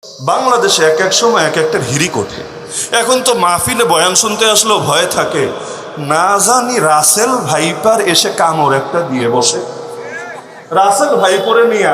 বাংলাদেশে এক এক সময় এক একটা হিরিক ওঠে। এখন তো মাহফিলে বয়ান শুনতে আসলেও ভয়ে থাকে, না জানি রাসেল ভাইপার এসে কামড় একটা দিয়ে বসে। রাসেল ভাইপোরে নিয়া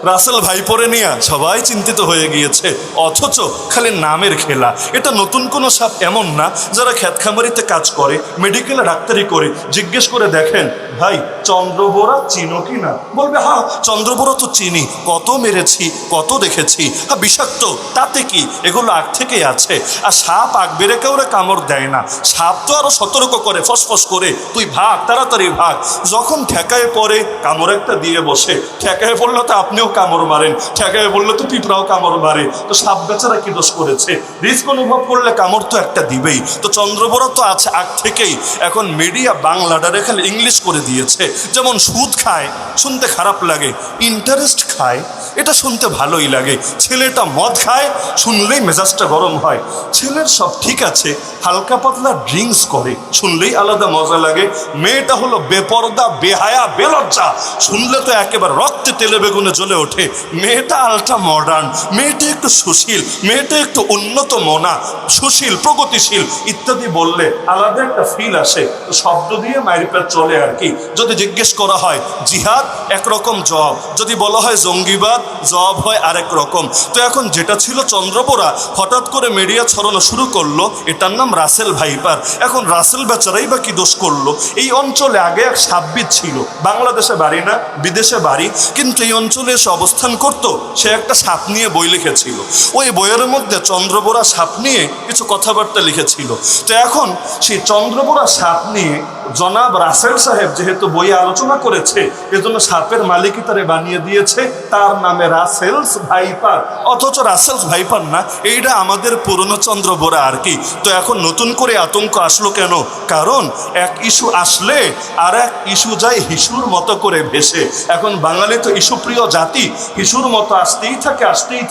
রাসেল ভাইপোরে নিয়া সবাই চিন্তিত হয়ে গিয়েছে, অথচ খালি নামের খেলা। এটা নতুন কোনো সাপ এমন না। যারা ক্ষেত খামারিতে কাজ করে, মেডিকেলে ডাক্তারি করে, জিজ্ঞেস করে দেখেন, ভাই চন্দ্রবোরা চিনো কি না? বলবে হ্যাঁ চন্দ্রবোরা তো চিনি, কত মেরেছি, কত দেখেছি। হ্যাঁ বিষাক্ত, তাতে কি, এগুলো আগ থেকেই আছে। আর সাপ আগ বেড়ে কেউরে কামড় দেয় না, সাপ তো আরো সতর্ক করে, ফসফস করে, তুই ভাগ, তাড়াতাড়ি ভাগ। যখন ঠেকায় পরে কামড় একটা দিয়ে বসে, ঠেকায় পড়লো তো আপনিও কামড় মারেন, ঠেকায় বললো তো পিঁপড়াও কামড় মারে। তো সাপ বেচারা কি দোষ করেছে? রিস্ক অনুভব করলে কামড় তো একটা দিবেই। তো চন্দ্রবোরা তো আছে আগ থেকেই। এখন মিডিয়া বাংলাটারে খালি ইংলিশ করে দিয়েছে। যেমন সুদ খায়, শুনতে খারাপ লাগে, ইন্টারেস্ট খায়, এটা শুনতে ভালোই লাগে। ছেলেটা মদ খায়, শুনলেই মেজাজটা গরম হয়। ছেলের সব ঠিক আছে, হালকা পাতলা ড্রিঙ্কস করে, শুনলেই আলাদা মজা লাগে। মেয়েটা হলো বেপরদা, বেহায়া, বেলজ্জা, শুনলে তো একেবারে রক্তে তেলে বেগুনে জ্বলে ওঠে। মেয়েটা আলট্রা মডার্ন, মেয়েটা একটু সুশীল, মেয়েটা একটু উন্নত মনা, সুশীল, প্রগতিশীল ইত্যাদি বললে আলাদা একটা ফিল আসে। তো শব্দ দিয়ে মাইরপেট চলে আর কি। যদি জিজ্ঞেস করা হয় জিহাদ, একরকম জবাব। যদি বলা হয় জঙ্গিবাদ, জবাব হয় আরেক রকম। তো এখন যেটা ছিল চন্দ্রবোরা, হঠাৎ করে মিডিয়া ছড়ানো শুরু করলো, এটার নাম রাসেল ভাইপার। এখন রাসেল বেচারাই বা কি দোষ করলো? এই অঞ্চলে আগে এক সাপবিদ ছিল, বাংলাদেশে বাড়ি না, বিদেশে বাড়ি, কিন্তু এই অঞ্চলে এসে অবস্থান করতো। সে একটা সাপ নিয়ে বই লিখেছিল। ওই বইয়ের মধ্যে চন্দ্রবোরা সাপ নিয়ে কিছু কথাবার্তা লিখেছিল। তো এখন সেই চন্দ্রবোরা সাপ নিয়ে জনাব রাসেল সাহেব যেহেতু বইয়ে আলোচনা করেছে, এজন্য সাপের মালিকই তারে বানিয়ে দিয়েছে, তার নামে রাসেলস ভাইপার। অথচ রাসেলস ভাইপার না, এইটা আমাদের পুরনো চন্দ্রবোরা আর কি। তো এখন নতুন করে আতঙ্ক আসলো কেন? কারণ এক ইস্যু আসলে আর এক ইস্যু যায় হিসুর মতো করে ভেসে। এখন বাঙালি তো ইস্যুপ্রিয় জাতি, হিসুর মতো আসতেই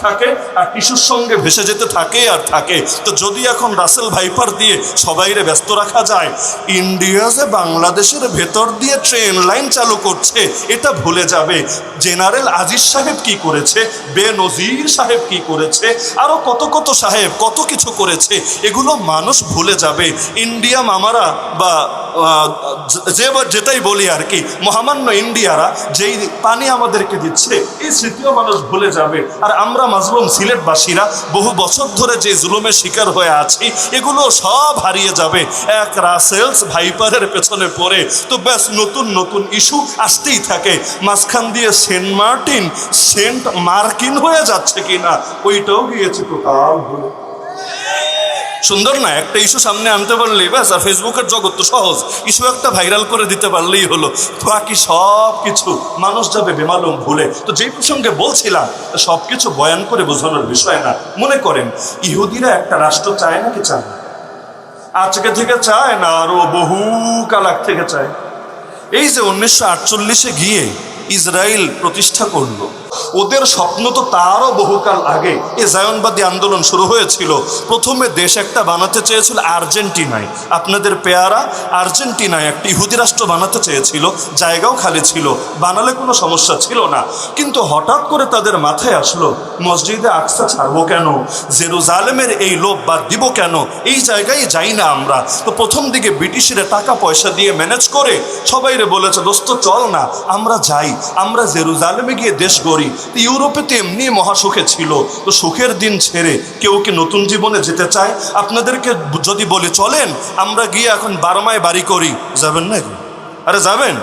থাকে, আর ইস্যুর সঙ্গে ভেসে যেতে থাকে আর থাকে। তো যদি এখন রাসেল ভাইপার দিয়ে সবাইরে ব্যস্ত রাখা যায়, ইন্ডিয়া যে বাংলাদেশের ভেতর দিয়ে ট্রেন লাইন চালু করছে এটা ভুলে যাবে। জেনারেল আজিজ সাহেব কি করেছে, বেনজির সাহেব কি করেছে, আরো কত কত সাহেব কত কিছু করেছে, এগুলো মানুষ ভুলে যাবে। ইন্ডিয়া মামারা বা যেটাই বলি আর কি, মহামান্য ইন্ডিয়ারা যেই পানি আমাদেরকে দিচ্ছে, এই স্মৃতিও মানুষ ভুলে যাবে। আর আমরা মাজলুম সিলেটবাসীরা বহু বছর ধরে যে জুলুমের শিকার হয়ে আছি, এগুলো সব হারিয়ে যাবে এক রাসেলস ভাইপারের পেছনে পড়ে। তো ব্যাস নতুন নতুন ইস্যু আসতেই থাকে। মাঝখান দিয়ে সেন্ট মার্টিন সেন্ট মার্কিন হয়ে যাচ্ছে কিনা ওইটাও গিয়েছে টোটাল ভুলে। সুন্দর না? একটা ইস্যু সামনে আনতে পারলেই ব্যাস, আর ফেসবুকের জগৎ তো সহজ, ইস্যু একটা ভাইরাল করে দিতে পারলেই হলো, বাকি সব কিছু মানুষ যাবে বেমালুম ভুলে। তো যেই প্রসঙ্গে বলছিলাম, সব কিছু বয়ান করে বোঝানোর বিষয় না। মনে করেন ইহুদিরা একটা রাষ্ট্র চায় নাকি চায় না? আজকে থেকে চায় না, আরো বহু কাল আগ থেকে চায়। এই যে 1948 গিয়ে ইসরায়েল প্রতিষ্ঠা করলো, ওদের স্বপ্ন তো তারও বহুকাল আগে এই জায়নবাদী আন্দোলন শুরু হয়েছিল। প্রথমে দেশ একটা বানাতে চেয়েছিল আর্জেন্টিনায়, আপনাদের পেয়ারা আর্জেন্টিনায় একটা ইহুদি রাষ্ট্র বানাতে চেয়েছিল, জায়গাও খালি ছিল, বানালে কোনো সমস্যা ছিল না। কিন্তু হঠাৎ করে তাদের মাথায় আসলো, মসজিদে আকসা ছাড়বো কেন, জেরুজালেমের এই লোভ বাদ দিব কেন, এই জায়গায় যাই না আমরা। তো প্রথম দিকে ব্রিটিশরা টাকা পয়সা দিয়ে ম্যানেজ করে সবাইরে বলেছে, দোস্ত চল না আমরা যাই, আমরা জেরুজালেমে গিয়ে দেশ গড়ি। ইউরোপে তো এমনি মহাসুখে ছিল, তো সুখের দিন ছেড়ে কেউ কি নতুন জীবনে যেতে চায়? আপনাদেরকে যদি বলি চলেন আমরা গিয়ে এখন বার্মায় বাড়ি করি, যাবেন না? আরে যাবেন?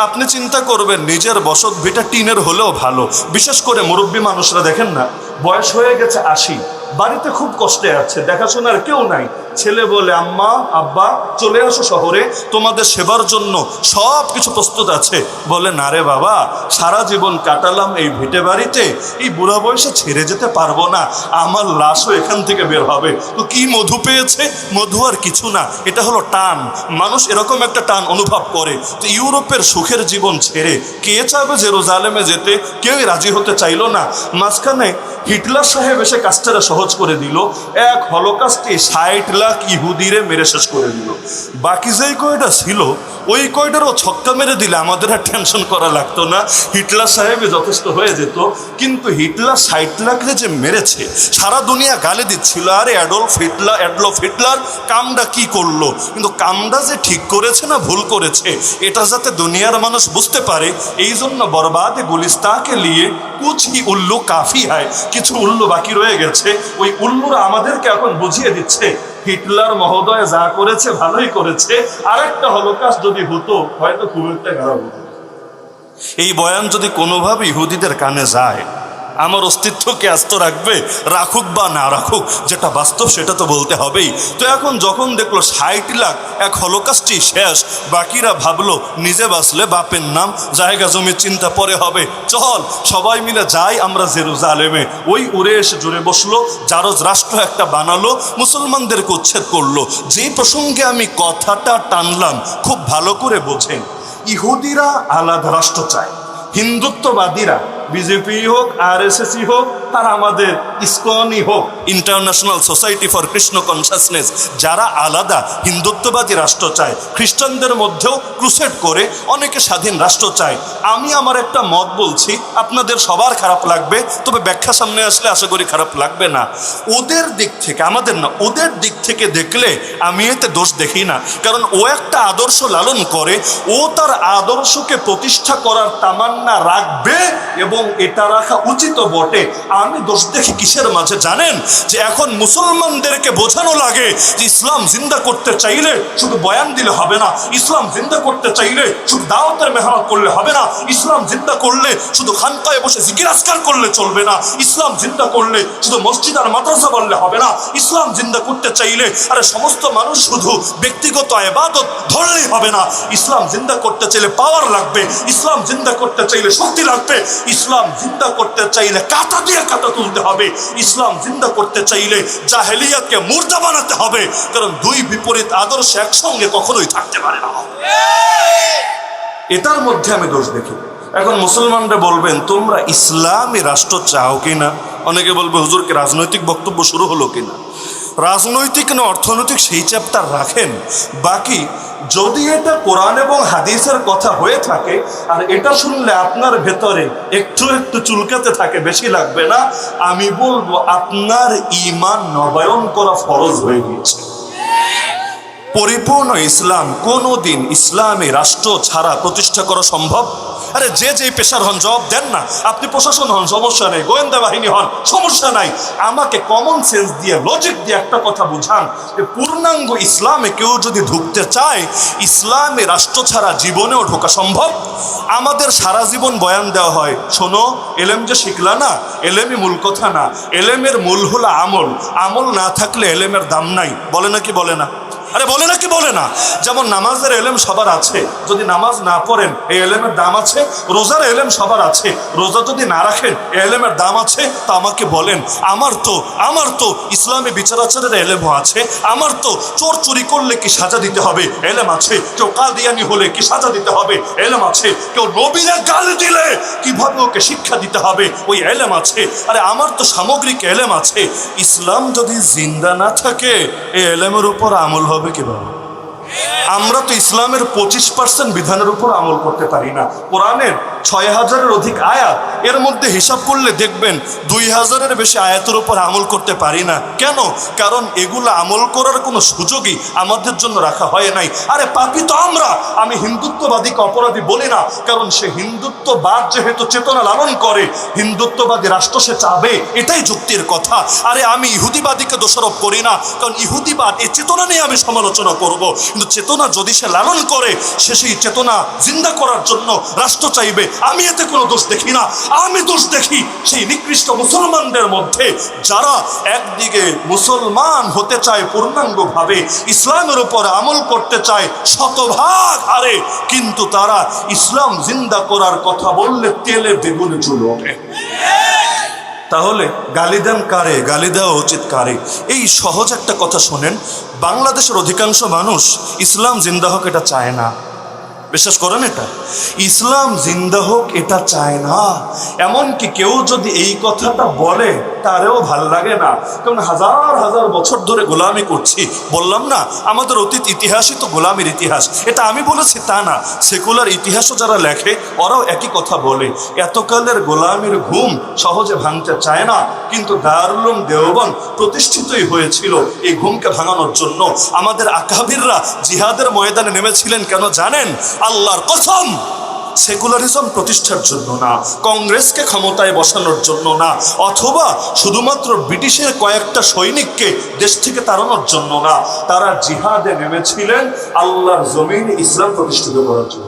আপনি চিন্তা করবেন নিজের বসত ভিটা টিনের হলেও ভালো। বিশেষ করে মুরব্বী মানুষরা দেখেন না, বয়স হয়ে গেছে 80, বাড়িতে খুব কষ্টে আছে, দেখাশোনার কেউ নাই। ছেলে বলে, আম্মা আব্বা চলে আসো শহরে, তোমাদের সেবার জন্য সব কিছু প্রস্তুত আছে। বলে, না রে বাবা, সারা জীবন কাটালাম এই ভিটে বাড়িতে, এই বুড়া বয়সে ছেড়ে যেতে পারবো না, আমার লাশও এখান থেকে বের হবে। তো কি মধু পেয়েছে? মধু আর কিছু না, এটা হলো টান। মানুষ এরকম একটা টান অনুভব করে। তো ইউরোপের সুখের জীবন ছেড়ে কে চাবে জেরুজালেমে যেতে? কেউই রাজি হতে চাইল না। মাঝখানে হিটলার সাহেব এসে কাজটা সহজ করে দিল। এক হলোকাস্টে 60 লাখ লাখ ইহুদিরে মেরে শেষ করে দিল। বাকি যেই কয়টা ছিল ওই কয়টারও ছক্কা মেরে দিলে আমাদের আর টেনশন করা লাগতো না, হিটলার সাহেবই যথেষ্ট হয়ে যেত। কিন্তু হিটলার 60 লাখরে যে মেরেছে সারা দুনিয়া গালি দিচ্ছিল, আরে অ্যাডলফ হিটলার কামটা কি করলো, কিন্তু কামটা যে ঠিক করেছে না ভুল করেছে এটা যাতে দুনিয়ার মানুষ বুঝতে পারে, এই জন্য বরবাদে গুলিস্তাকে নিয়ে কুছ হি উল্লু কাফি হয়, কিছু উল্লু বাকি রয়ে গেছে। ওই উল্লুরা আমাদেরকে এখন বুঝিয়ে দিচ্ছে হিটলার মহোদয় যা করেছে ভালোই করেছে, আরেকটা হলোকাস্ট যদি হতো হয়তো খুব একটা খারাপ হতো। এই বয়ান যদি কোনোভাবে ইহুদিদের কানে যায় আমার অস্তিত্বকে আস্ত রাখবে, রাখুক বা না রাখুক, যেটা বাস্তব সেটা তো বলতে হবেই। তো এখন যখন দেখলো 60 লাখ এক হলোকাস্টই শেষ, বাকিরা ভাবলো নিজে বাঁচলে বাপের নাম জায়গা জমির চিন্তা পরে হবে, চল সবাই মিলে যাই আমরা জেরুজালেমে। ওই উড়ে এসে জুড়ে বসলো, জারজ রাষ্ট্র একটা বানালো, মুসলমানদেরকে উচ্ছেদ করলো। যেই প্রসঙ্গে আমি কথাটা টানলাম খুব ভালো করে বোঝেন, ইহুদিরা আলাদা রাষ্ট্র চায়, হিন্দুত্ববাদীরা বিজেপি হোক আরএসএসই হোক আর আমাদের ইসকনই হোক international society for Krishna consciousness, যারা আলাদা হিন্দুত্ববাদী রাষ্ট্র চায়। খ্রিস্টানদের মধ্যেও ক্রুসেড করে অনেকে স্বাধীন রাষ্ট্র চায়। আমি আমার একটা মত বলছি, আপনাদের সবার খারাপ লাগবে, তবে ব্যাখ্যা সামনে আসলে আশা করি খারাপ লাগবে না। ওদের দিক থেকে, আমাদের না, ওদের দিক থেকে দেখলে আমি এতে দোষ দেখি না, কারণ ও একটা আদর্শ লালন করে, ও তার আদর্শকে প্রতিষ্ঠা করার তামান্না রাখবে এবং এটা রাখা উচিত বটে। আমি দোষ দেখি কিসের মাঝে জানেন, যে এখন মুসলমানদেরকে বোঝানো লাগে যে ইসলাম জিন্দা করতে চাইলে শুধু বয়ান দিলে হবে না, ইসলাম জিন্দা করতে চাইলে শুধু দাওয়াতের মেহনত করলে হবে না, ইসলাম জিন্দা করলে শুধু খানকায় বসে জিকির আজকার করলে চলবে না, ইসলাম জিন্দা করলে শুধু মসজিদ আর মাদ্রাসা বললে হবে না, ইসলাম জিন্দা করতে চাইলে আরে সমস্ত মানুষ শুধু ব্যক্তিগত ইবাদত ধরলেই হবে না, ইসলাম জিন্দা করতে চাইলে পাওয়ার লাগবে, ইসলাম জিন্দা করতে চাইলে শক্তি লাগবে, ইসলাম জিন্দা করতে চাইলে কাঁটা দিয়ে কাঁটা তুলতে হবে, ইসলাম জিন্দা করতে চাইলে জাহেলিয়াতকে মুর্দা বানাতে হবে, কারণ দুই বিপরীত আদর্শ একসঙ্গে কখনোই থাকতে পারে না। এটার মধ্যে আমি দোষ দেখি। এখন মুসলমানরা বলবেন তোমরা ইসলামী রাষ্ট্র চাও কিনা, অনেকে বলবে হুজুরকে রাজনৈতিক বক্তব্য শুরু হলো কিনা। রাজনৈতিক না অর্থনৈতিক সেই চ্যাপ্টার রাখেন, বাকি যদি এটা কোরআন এবং হাদিসের কথা হয়ে থাকে আর এটা শুনলে আপনার ভেতরে একটু একটু চুলকাতে থাকে, বেশি লাগবে না, আমি বলবো আপনার ঈমান নবায়ন করা ফরজ হয়ে গিয়েছে। পরিপূর্ণ ইসলাম কোনোদিন ইসলামী রাষ্ট্র ছাড়া প্রতিষ্ঠা করা সম্ভব? আরে যে যেই পেশার হন জবাব দেন না, আপনি প্রশাসন হন সমস্যা নেই, গোয়েন্দা বাহিনী হন সমস্যা নাই, আমাকে কমন সেন্স দিয়ে লজিক দিয়ে একটা কথা বুঝান যে পূর্ণাঙ্গ ইসলামে কেউ যদি ঢুকতে চায় ইসলামী রাষ্ট্র ছাড়া জীবনেও ঢোকা সম্ভব? আমাদের সারা জীবন বয়ান দেওয়া হয়, শোনো এলেম যে শিখলা না, এলেমই মূল কথা না, এলেমের মূল হলো আমল, আমল না থাকলে এলেমের দাম নাই, বলে না কি বলে না? আরে বলে না কি বলে না? যেমন নামাজের এলেম সবার আছে, যদি নামাজ না পড়েন এই এলেমের দাম আছে, রোজার এলেম সবার আছে, রোজা যদি না রাখেন এই এলেমের দাম আছে। তা আমাকে বলেন, আমার তো ইসলামী বিচার আচারের এলেমও আছে, আমার তো চোর চুরি করলে কি সাজা দিতে হবে এলেম আছে, কেউ কাদিয়ানি হলে কি সাজা দিতে হবে এলেম আছে, কেউ নবীরে গালি দিলে কিভাবে ওকে শিক্ষা দিতে হবে ওই এলেম আছে। আরে আমার তো সামগ্রিক এলেম আছে। ইসলাম যদি জিন্দা না থাকে এই এলেমের উপর আমল হবে কিভাবে? আমরা তো ইসলামের 25% বিধানের উপর আমল করতে পারি না। কোরআনের 6000-এর অধিক আয়াত, এর মধ্যে হিসাব করলে দেখবেন 2000-এর বেশি আয়াতের উপর আমল করতে পারি না। কেন? কারণ এগুলো আমল করার কোনো সুযোগই আমাদের জন্য রাখা হয় নাই। আরে পাপী তো আমরা। আমি হিন্দুত্ববাদীকে অপরাধী বলি না, কারণ সে হিন্দুত্ববাদ যেহেতু চেতনা লালন করে, হিন্দুত্ববাদী রাষ্ট্র সে চাবে, এটাই যুক্তির কথা। আরে আমি ইহুদিবাদীকে দোষারোপ করি না, কারণ ইহুদিবাদ এই চেতনা নিয়ে আমি সমালোচনা করব, কিন্তু চেতনা যদি সে লালন করে সে সেই চেতনা জিন্দা করার জন্য রাষ্ট্র চাইবে, আমি এতে কোনো দোষ দেখি না। আমি দোষ দেখি সেই নিকৃষ্ট মুসলমানদের মধ্যে যারা একদিকে মুসলমান হতে চায় পূর্ণাঙ্গভাবে, ইসলামের উপর আমল করতে চায় শতভাগ হারে, কিন্তু তারা ইসলাম জিন্দা করার কথা বললে তেলে বেগুনে চলে ওঠে। তাহলে গালি দেন কারে? গালি দেওয়া উচিত কারে? এই সহজ একটা কথা শোনেন, বাংলাদেশের অধিকাংশ মানুষ ইসলাম জিন্দা হোক এটা চায় না। বিশ্বাস করেন এটা? ইসলাম জিন্দা হোক এটা চায় না। এমনকি কেউ যদি এই কথাটা বলে তারেও ভাল লাগে না, কারণ হাজার হাজার বছর ধরে গোলামি করছি। বললাম না আমাদের অতীত ইতিহাসই তো গোলামির ইতিহাস। এটা আমি বলেছি তা না, সেকুলার ইতিহাসও যারা লেখে ওরাও একই কথা বলে। এতকালের গোলামির ঘুম সহজে ভাঙতে চায় না, কিন্তু দারুল উলুম দেওবন্দ প্রতিষ্ঠিতই হয়েছিল এই ঘুমকে ভাঙানোর জন্য। আমাদের আকাবিররা জিহাদের ময়দানে নেমেছিলেন কেন জানেন? আল্লাহর কসম, সেকুলারিজম প্রতিষ্ঠার জন্য না, কংগ্রেসকে ক্ষমতায় বসানোর জন্য না, অথবা শুধুমাত্র ব্রিটিশের কয়েকটা সৈনিককে দেশ থেকে তাড়ানোর জন্য না। তারা জিহাদে নেমেছিলেন আল্লাহর জমিনে ইসলাম প্রতিষ্ঠিত করার জন্য।